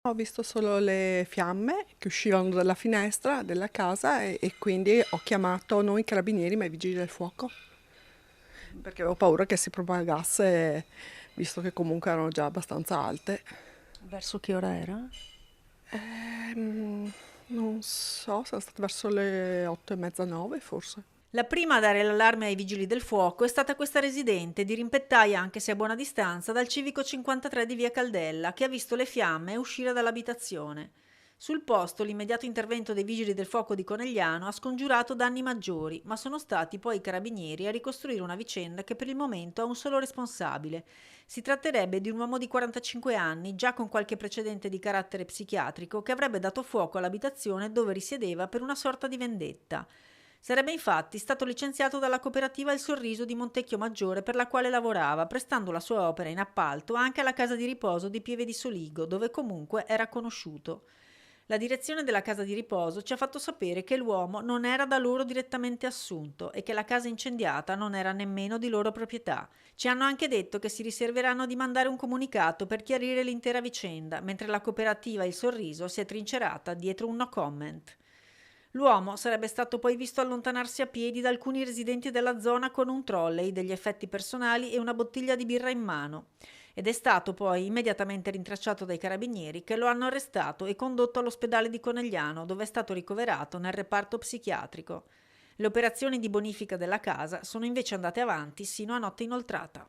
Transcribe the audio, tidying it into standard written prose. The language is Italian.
Ho visto solo le fiamme che uscivano dalla finestra della casa e quindi ho chiamato non i carabinieri ma i vigili del fuoco perché avevo paura che si propagasse, visto che comunque erano già abbastanza alte. Verso che ora era? Non so, sono state verso le 8:30, 9 forse. La prima a dare l'allarme ai vigili del fuoco è stata questa residente, dirimpettaia anche se a buona distanza, dal civico 53 di via Caldella, che ha visto le fiamme uscire dall'abitazione. Sul posto l'immediato intervento dei vigili del fuoco di Conegliano ha scongiurato danni maggiori, ma sono stati poi i carabinieri a ricostruire una vicenda che per il momento ha un solo responsabile. Si tratterebbe di un uomo di 45 anni, già con qualche precedente di carattere psichiatrico, che avrebbe dato fuoco all'abitazione dove risiedeva per una sorta di vendetta. Sarebbe infatti stato licenziato dalla cooperativa Il Sorriso di Montecchio Maggiore per la quale lavorava, prestando la sua opera in appalto anche alla casa di riposo di Pieve di Soligo, dove comunque era conosciuto. La direzione della casa di riposo ci ha fatto sapere che l'uomo non era da loro direttamente assunto e che la casa incendiata non era nemmeno di loro proprietà. Ci hanno anche detto che si riserveranno di mandare un comunicato per chiarire l'intera vicenda, mentre la cooperativa Il Sorriso si è trincerata dietro un no comment. L'uomo sarebbe stato poi visto allontanarsi a piedi da alcuni residenti della zona con un trolley, degli effetti personali e una bottiglia di birra in mano, ed è stato poi immediatamente rintracciato dai carabinieri che lo hanno arrestato e condotto all'ospedale di Conegliano, dove è stato ricoverato nel reparto psichiatrico. Le operazioni di bonifica della casa sono invece andate avanti sino a notte inoltrata.